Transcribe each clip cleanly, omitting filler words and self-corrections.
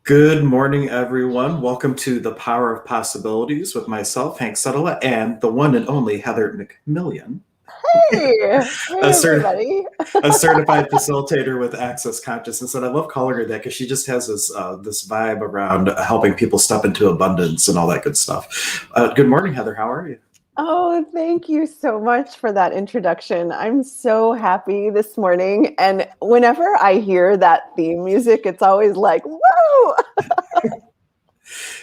Good morning, everyone. Welcome to The Power of Possibilities with myself, Hank Setala, and the one and only Heather MacMillian, Hey, a, hey cert- everybody. a certified facilitator with access consciousness. And I love calling her that because she just has this vibe around helping people step into abundance and all that good stuff. Good morning, Heather. How are you? Oh, thank you so much for that introduction. I'm so happy this morning. And whenever I hear that theme music, it's always like, whoa!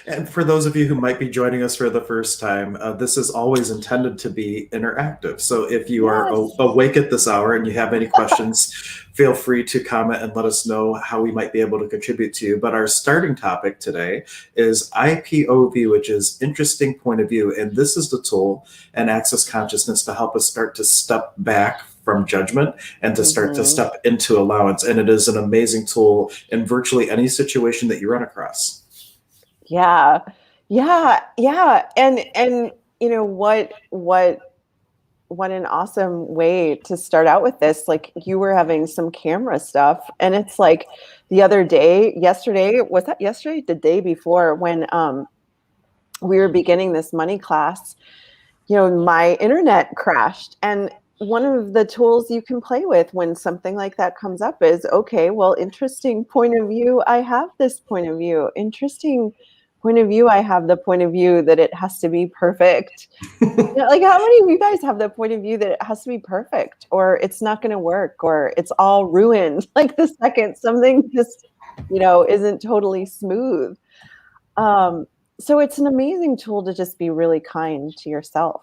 And for those of you who might be joining us for the first time, this is always intended to be interactive. So if you are Yes. awake at this hour and you have any questions, feel free to comment and let us know how we might be able to contribute to you. But our starting topic today is IPOV, which is interesting point of view. And this is the tool and access consciousness to help us start to step back from judgment and to start to hmm step into allowance. And it is an amazing tool in virtually any situation that you run across. Yeah. Yeah. And you know what an awesome way to start out with this. Like you were having some camera stuff, and it's like the other day, yesterday, was that yesterday? The day before when we were beginning this money class, my internet crashed. And one of the tools you can play with when something like that comes up is, okay, well, interesting point of view. I have this point of view. Interesting point of view. I have the point of view that it has to be perfect. Like how many of you guys have the point of view that it has to be perfect or it's not going to work or it's all ruined like the second something just, isn't totally smooth. Um, so it's an amazing tool to just be really kind to yourself.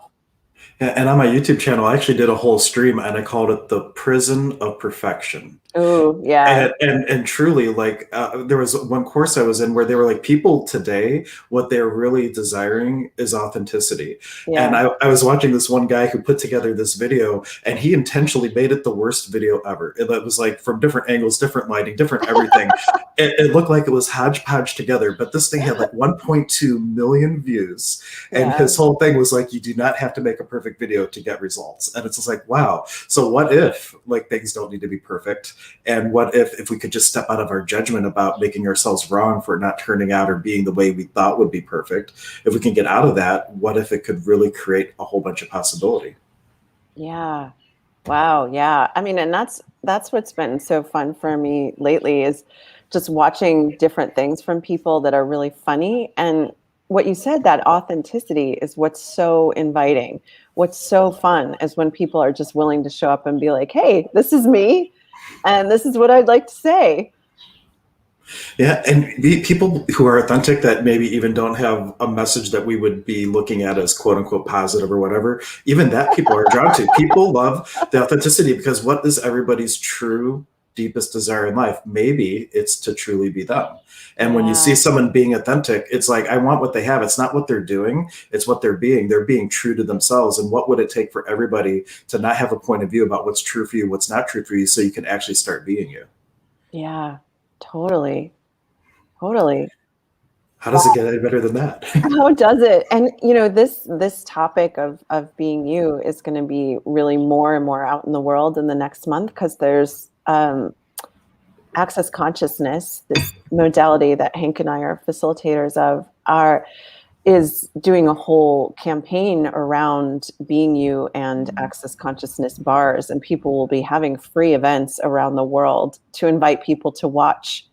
And on my YouTube channel, I actually did a whole stream and I called it the prison of perfection. Oh, yeah. And truly, like there was one course I was in where they were like, people today, what they're really desiring is authenticity. And Yeah. I was watching this one guy who put together this video, and he intentionally made it the worst video ever. It was like from different angles, different lighting, different everything. It looked like it was hodgepodge together, but this thing had like 1.2 million views. And Yeah. his whole thing was like, you do not have to make a perfect video to get results. And it's just like, wow. So what if like things don't need to be perfect? And what if we could just step out of our judgment about making ourselves wrong for not turning out or being the way we thought would be perfect? If we can get out of that, what if it could really create a whole bunch of possibility? Yeah. Wow. Yeah. I mean, and that's what's been so fun for me lately is just watching different things from people that are really funny. And what you said, that authenticity is what's so inviting. What's so fun is when people are just willing to show up and be like, hey, this is me. And this is what I'd like to say. Yeah, and people who are authentic that maybe even don't have a message that we would be looking at as quote unquote positive or whatever, even that people are drawn to. People love the authenticity because what is everybody's true deepest desire in life? Maybe it's to truly be them. And when you see Yeah. someone being authentic, it's like, I want what they have. It's not what they're doing, it's what they're being. They're being true to themselves. And what would it take for everybody to not have a point of view about what's true for you, what's not true for you, so you can actually start being you? Yeah. Totally. Totally. How does it get any better than that? How does it? And this topic of being you is going to be really more and more out in the world in the next month because there's access consciousness, this modality that Hank and I are facilitators of, is doing a whole campaign around being you and access consciousness bars, and people will be having free events around the world to invite people to watch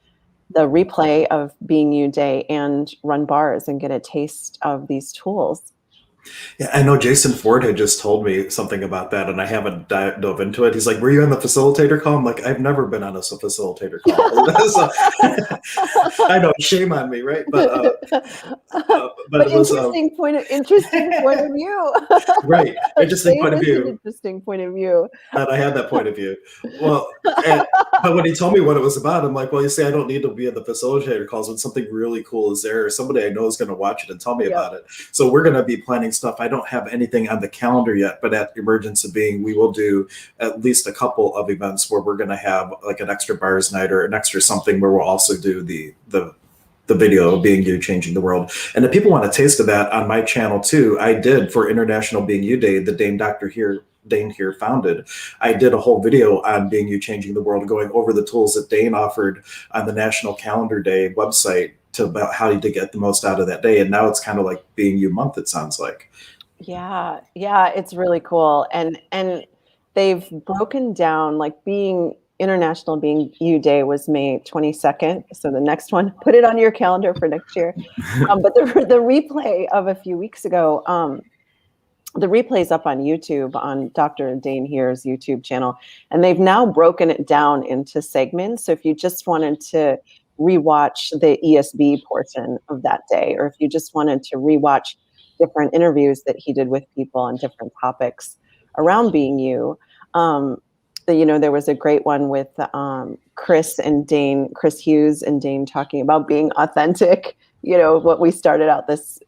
the replay of Being You Day and run bars and get a taste of these tools. Yeah, I know Jason Ford had just told me something about that, and I haven't dove into it. He's like, "Were you on the facilitator call?" I'm like, "I've never been on a facilitator call." So, I know, shame on me, right? But But it was interesting point of view. right, interesting Say point it of is an view. interesting point of view. And I had that point of view. Well, and, but when he told me what it was about, I'm like, well, you see, I don't need to be at the facilitator calls when something really cool is there, or somebody I know is going to watch it and tell me Yep. about it. So we're going to be planning stuff. I don't have anything on the calendar yet, but at Emergence of Being, we will do at least a couple of events where we're going to have like an extra bars night or an extra something where we'll also do the video of Being You Changing the World. And if people want a taste of that on my channel too, I did for International Being You Day, the Dain Heer founded. I did a whole video on Being You Changing the World, going over the tools that Dain offered on the National Calendar Day website to about how to get the most out of that day. And now it's kind of like being you month, it sounds like. Yeah, yeah, it's really cool. And they've broken down, like, being International Being You Day was May 22nd. So the next one, put it on your calendar for next year. But the replay of a few weeks ago, the replay's up on YouTube on Dr. Dain Heer's YouTube channel, and they've now broken it down into segments. So if you just wanted to rewatch the ESB portion of that day, or if you just wanted to rewatch different interviews that he did with people on different topics around being you, there was a great one with Chris Hughes and Dain talking about being authentic. What we started out this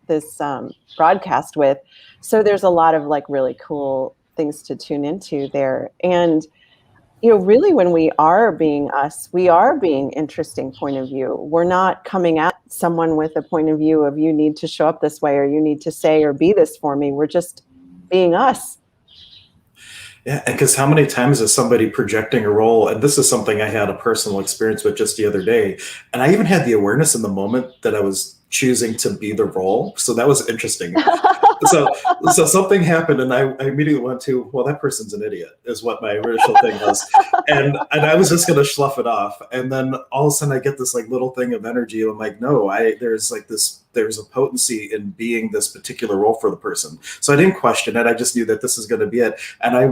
broadcast with. So there's a lot of like really cool things to tune into there. And, really when we are being us, we are being interesting point of view. We're not coming at someone with a point of view of you need to show up this way or you need to say or be this for me. We're just being us. Yeah, because how many times is somebody projecting a role? And this is something I had a personal experience with just the other day. And I even had the awareness in the moment that I was choosing to be the role. So that was interesting. So something happened and I immediately went to, well, that person's an idiot is what my initial thing was. And I was just going to slough it off. And then all of a sudden I get this like little thing of energy. I'm like, no, there's a potency in being this particular role for the person. So I didn't question it. I just knew that this is going to be it. And I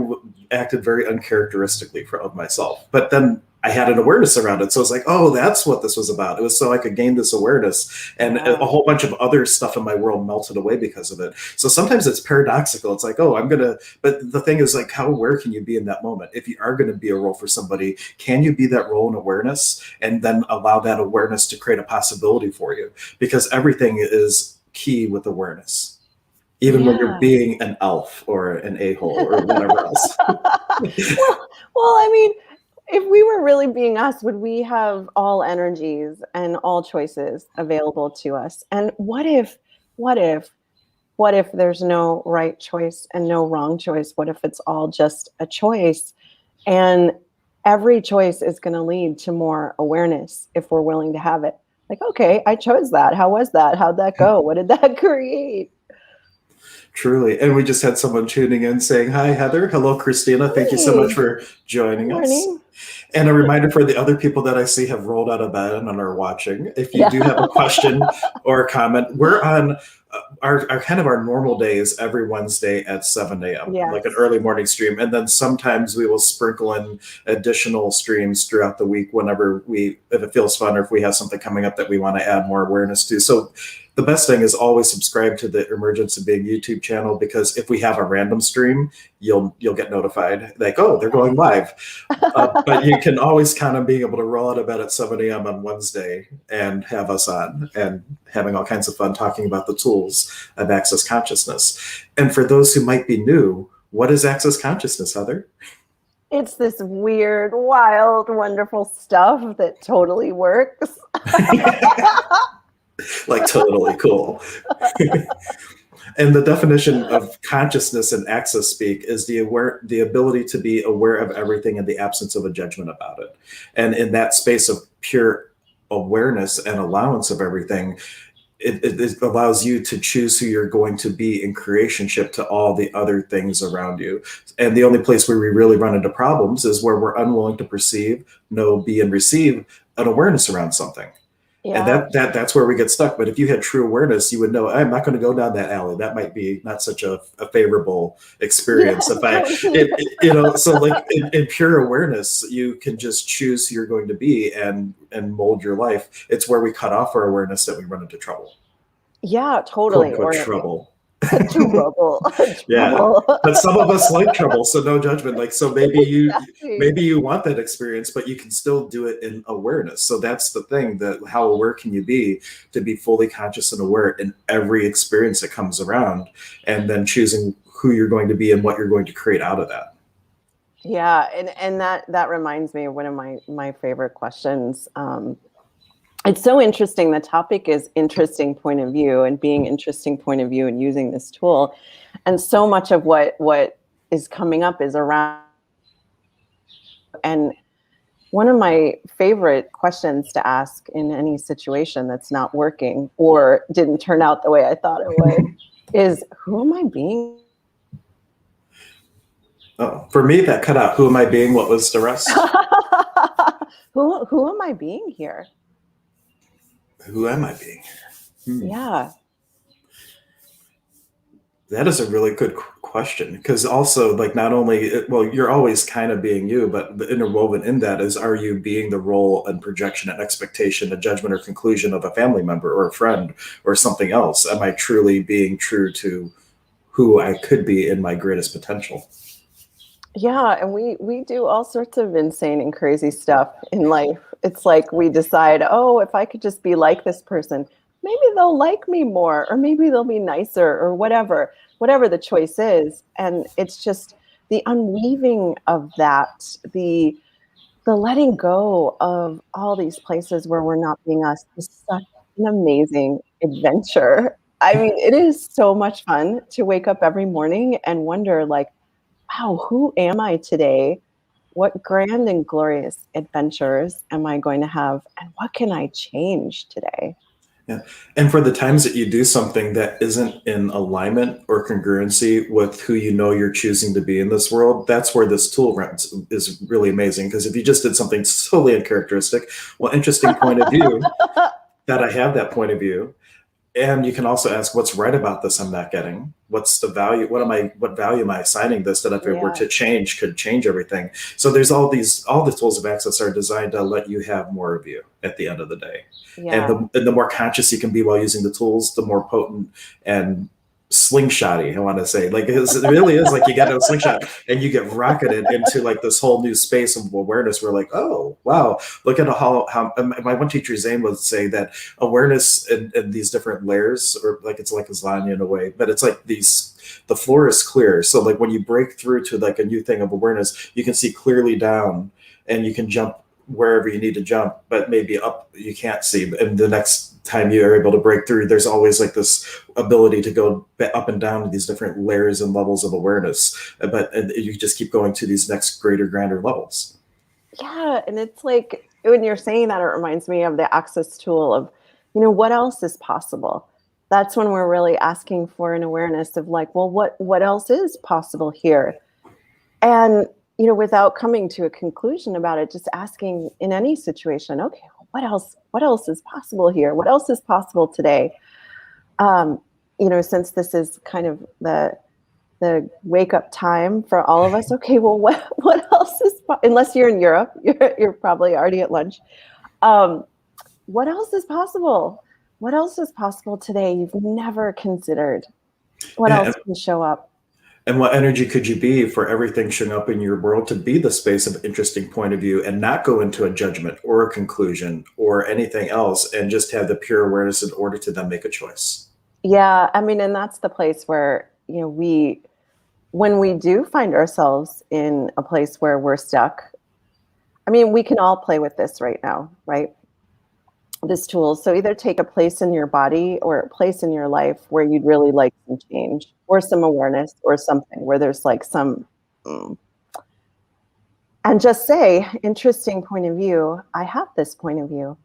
acted very uncharacteristically of myself. But then I had an awareness around it. So it's like, oh, that's what this was about. It was so I could gain this awareness, and a whole bunch of other stuff in my world melted away because of it. So sometimes it's paradoxical. It's like, oh, but the thing is like, how aware can you be in that moment? If you are going to be a role for somebody, can you be that role in awareness and then allow that awareness to create a possibility for you? Because everything is key with awareness. Even when you're being an elf or an a-hole or whatever else. well, I mean, if we were really being us, would we have all energies and all choices available to us? And what if there's no right choice and no wrong choice? What if it's all just a choice? And every choice is going to lead to more awareness if we're willing to have it. Like, okay, I chose that. How was that? How'd that go? What did that create? Truly. And we just had someone tuning in saying, hi, Heather. Hello, Christina. Thank you so much for joining us. And a reminder for the other people that I see have rolled out of bed and are watching. If you do have a question or a comment, we're on our kind of our normal days every Wednesday at 7 a.m., like an early morning stream. And then sometimes we will sprinkle in additional streams throughout the week whenever if it feels fun or if we have something coming up that we want to add more awareness to. So the best thing is always subscribe to the Emergence of Being YouTube channel, because if we have a random stream, you'll get notified like, oh, they're going live. But you can always count on being able to roll out of bed at 7 a.m. on Wednesday and have us on and having all kinds of fun talking about the tools of Access Consciousness. And for those who might be new, what is Access Consciousness, Heather? It's this weird, wild, wonderful stuff that totally works. Like totally cool. And the definition of consciousness in access speak is the ability to be aware of everything in the absence of a judgment about it. And in that space of pure awareness and allowance of everything, it allows you to choose who you're going to be in creationship to all the other things around you. And the only place where we really run into problems is where we're unwilling to perceive, know, be, and receive an awareness around something. Yeah. And that's where we get stuck. But if you had true awareness, you would know, I'm not going to go down that alley. That might be not such a favorable experience. So like in pure awareness, you can just choose who you're going to be and mold your life. It's where we cut off our awareness that we run into trouble. Yeah, totally. Quote, trouble. Trouble. Yeah, but some of us like trouble, so no judgment. Like, so maybe you want that experience, but you can still do it in awareness. So that's the thing, that how aware can you be to be fully conscious and aware in every experience that comes around, and then choosing who you're going to be and what you're going to create out of that. Yeah, and that reminds me of one of my favorite questions. It's so interesting. The topic is interesting point of view and being interesting point of view and using this tool. And so much of what is coming up is around, and One of my favorite questions to ask in any situation that's not working or didn't turn out the way I thought it would is, who am I being? Oh, for me, that cut out. Who am I being? What was the rest? Who am I being here? Who am I being? Yeah. That is a really good question, because also, like, not only, well, you're always kind of being you, but the interwoven in that is, are you being the role and projection and expectation, a judgment or conclusion of a family member or a friend or something else? Am I truly being true to who I could be in my greatest potential? Yeah, and we do all sorts of insane and crazy stuff in life. It's like we decide, oh, if I could just be like this person, maybe they'll like me more, or maybe they'll be nicer, or whatever the choice is. And it's just the unweaving of that, the letting go of all these places where we're not being us is such an amazing adventure. I mean, it is so much fun to wake up every morning and wonder, like, wow, who am I today? What grand and glorious adventures am I going to have? And what can I change today? Yeah. And for the times that you do something that isn't in alignment or congruency with who you know you're choosing to be in this world, that's where this tool is really amazing. Because if you just did something totally uncharacteristic, well, interesting point of view, that I have that point of view. And you can also ask, what's right about this I'm not getting? What's the value? What value am I assigning this, that if it were Yeah, to change, could change everything? So there's all the tools of access are designed to let you have more of you at the end of the day. And yeah, the more conscious you can be while using the tools, the more potent and slingshotty, I want to say. Like, it really is like you get a slingshot and you get rocketed into like this whole new space of awareness. We're like, oh, wow, look at how my one teacher, Zane, would say that awareness in these different layers, or like it's like lasagna in a way, but it's like the floor is clear. So like when you break through to like a new thing of awareness, you can see clearly down and you can jump wherever you need to jump, but maybe up you can't see. And the next time you are able to break through, there's always like this ability to go up and down to these different layers and levels of awareness. But you just keep going to these next greater, grander levels. yeah. And it's like when you're saying that, it reminds me of the access tool of, what else is possible? That's when we're really asking for an awareness of, like, well, what else is possible here? And, without coming to a conclusion about it, just asking in any situation, okay, what else is possible here? What else is possible today? Um, since this is kind of the wake up time for all of us, okay, well, what else is, unless you're in Europe, you're probably already at lunch. Um, what else is possible? What else is possible today you've never considered? What else And, can show up? and what energy could you be for everything showing up in your world to be the space of interesting point of view and not go into a judgment or a conclusion or anything else, and just have the pure awareness in order to then make a choice? Yeah, I mean, and that's the place where, when we do find ourselves in a place where we're stuck, I mean, we can all play with this right now, right? This tool. So either take a place in your body or a place in your life where you'd really like some change or some awareness or something where there's like some, mm, and just say, interesting point of view. I have this point of view.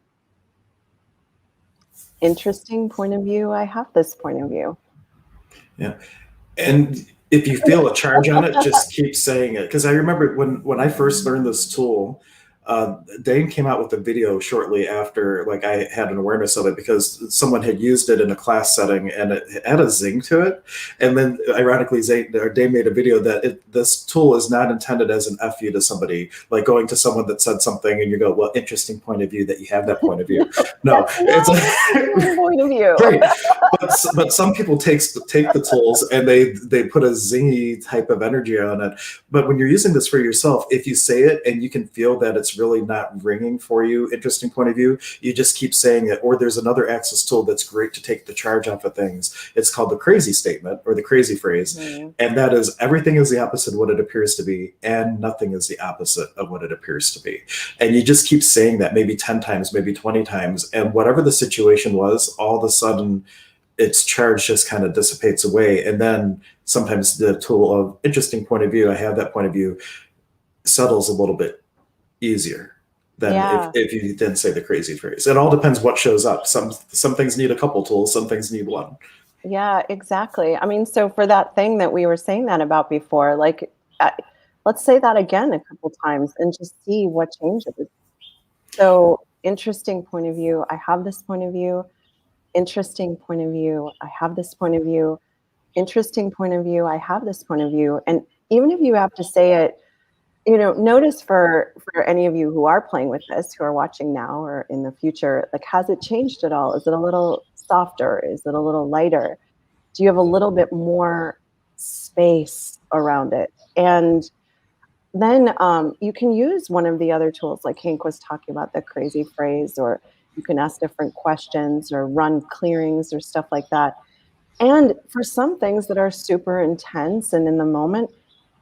Interesting point of view. I have this point of view. Yeah. And if you feel a charge on it, just keep saying it. Because I remember when I first learned this tool, Dain came out with a video shortly after, like, I had an awareness of it because someone had used it in a class setting and it had a zing to it. And then, ironically, Dain made a video that this tool is not intended as an FU to somebody, like going to someone that said something and you go, well, interesting point of view that you have that point of view. No, That's it's not a point of view. great. But some people take the tools and they put a zingy type of energy on it. But when you're using this for yourself, if you say it and you can feel that it's really not ringing for you, interesting point of view, you just keep saying it. Or there's another access tool that's great to take the charge off of things. It's called the crazy statement or the crazy phrase. Mm-hmm. And that is, everything is the opposite of what it appears to be, and nothing is the opposite of what it appears to be. And you just keep saying that maybe 10 times, maybe 20 times. And whatever the situation was, all of a sudden its charge just kind of dissipates away. And then sometimes the tool of interesting point of view, I have that point of view, settles a little bit easier. than Yeah. if you didn't say the crazy phrase. It all depends what shows up. Some things need a couple tools, some things need one. Yeah, exactly. I mean, so for that thing that we were saying that about before, like, uh, let's say that again a couple times and just see what changes. So, interesting point of view. I have this point of view. Interesting point of view. I have this point of view. Interesting point of view. I have this point of view. And even if you have to say it, notice for any of you who are playing with this, who are watching now or in the future, like, has it changed at all? Is it a little softer? Is it a little lighter? Do you have a little bit more space around it? And then you can use one of the other tools, like Hank was talking about, the crazy phrase, or you can ask different questions or run clearings or stuff like that. And for some things that are super intense and in the moment,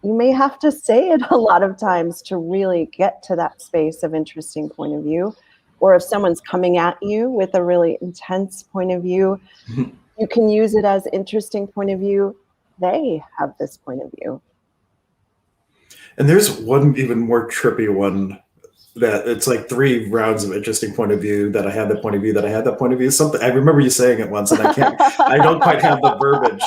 you may have to say it a lot of times to really get to that space of interesting point of view. Or if someone's coming at you with a really intense point of view, you can use it as interesting point of view. They have this point of view. And there's one even more trippy one that it's like 3 rounds of interesting point of view, that I had the point of view, that I had that point of view. Something I remember you saying it once, and I don't quite have the verbiage.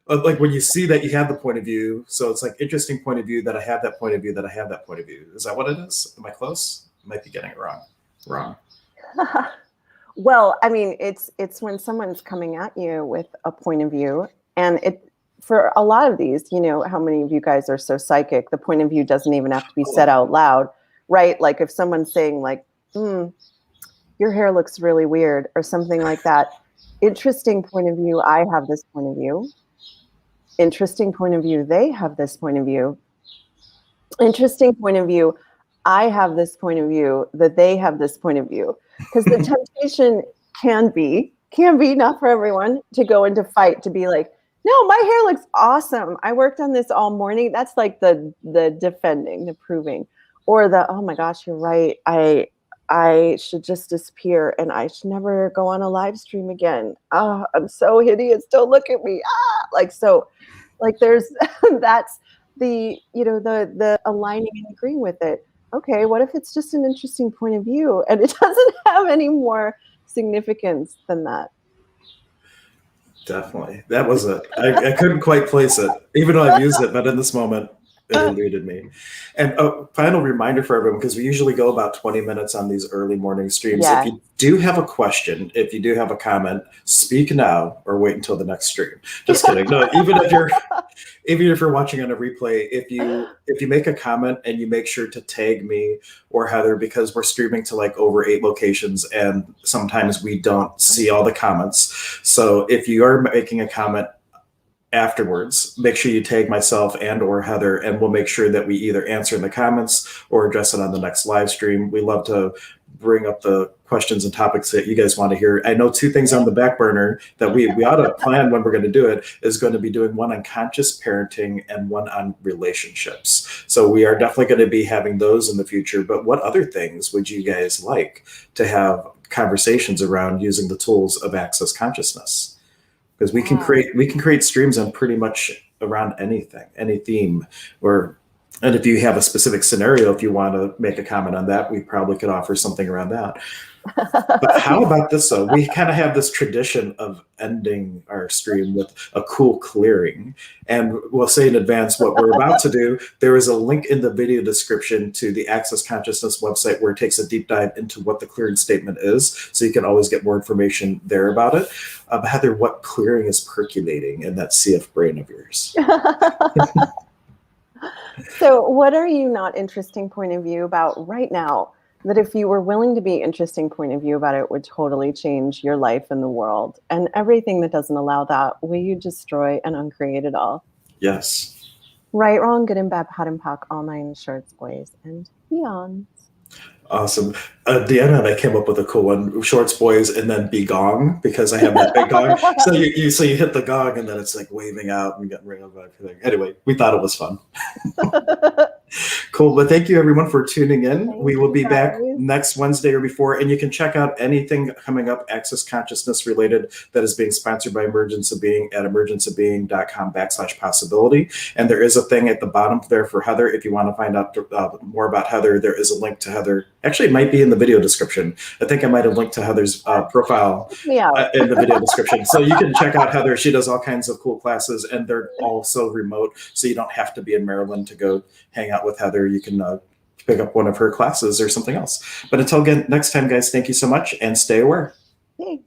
Like when you see that you have the point of view, so it's like interesting point of view, that I have that point of view, that I have that point of view. Is that what it is? Am I close? I might be getting it wrong. Wrong. Well, I mean, it's when someone's coming at you with a point of view, and for a lot of these, how many of you guys are so psychic? The point of view doesn't even have to be said out loud, right? Like if someone's saying like, your hair looks really weird or something like that. Interesting point of view. I have this point of view. Interesting point of view. They have this point of view. Interesting point of view. I have this point of view, that they have this point of view. Because the temptation can be not for everyone, to go into fight, to be like, no, my hair looks awesome. I worked on this all morning. That's like the defending, the proving, or the, oh my gosh, you're right. I should just disappear and I should never go on a live stream again. Oh, I'm so hideous. Don't look at me. There's that's the aligning and agreeing with it. Okay, what if it's just an interesting point of view and it doesn't have any more significance than that? Definitely. That was it. I couldn't quite place it, even though I've used it, but in this moment, it eluded me. And a final reminder for everyone, because we usually go about 20 minutes on these early morning streams. Yeah. If you do have a question, if you do have a comment, speak now or wait until the next stream. Just kidding. No, even if you're watching on a replay, if you make a comment and you make sure to tag me or Heather, because we're streaming to like over 8 locations and sometimes we don't see all the comments. So if you are making a comment afterwards, make sure you tag myself and or Heather, and we'll make sure that we either answer in the comments or address it on the next live stream. We love to bring up the questions and topics that you guys want to hear. I know 2 things on the back burner that we ought to plan when we're going to do it, is going to be doing one on conscious parenting and one on relationships. So we are definitely going to be having those in the future. But what other things would you guys like to have conversations around using the tools of Access Consciousness? Because we can create streams on pretty much around anything, any theme, and if you have a specific scenario, if you want to make a comment on that, we probably could offer something around that. But how about this though? We kind of have this tradition of ending our stream with a cool clearing. And we'll say in advance what we're about to do. There is a link in the video description to the Access Consciousness website where it takes a deep dive into what the clearing statement is. So you can always get more information there about it. Heather, what clearing is percolating in that CF brain of yours? So what are you not interesting point of view about right now, that if you were willing to be interesting point of view about it, would totally change your life and the world? And everything that doesn't allow that, will you destroy and uncreate it all? Yes. Right, wrong, good and bad, pat and pack, all 9 shorts, boys, and beyond. Awesome. Deanna and I came up with a cool one: shorts, boys, and then be gong, because I have that big gong. So you hit the gong and then it's like waving out and getting rid of everything. Anyway, we thought it was fun. Cool. Cool. But thank you everyone for tuning in. Thank We will you, be back guys. next Wednesday or before, and you can check out anything coming up access consciousness related that is being sponsored by Emergence of Being at emergenceofbeing.com/possibility. And there is a thing at the bottom there for Heather. If you want to find out more about Heather, there is a link to Heather. Actually, it might be in the video description. I think I might have linked to Heather's profile in the video description. So you can check out Heather. She does all kinds of cool classes, and they're also remote. So you don't have to be in Maryland to go hang out with Heather. You can pick up one of her classes or something else. But until again, next time, guys, thank you so much and stay aware. Hey.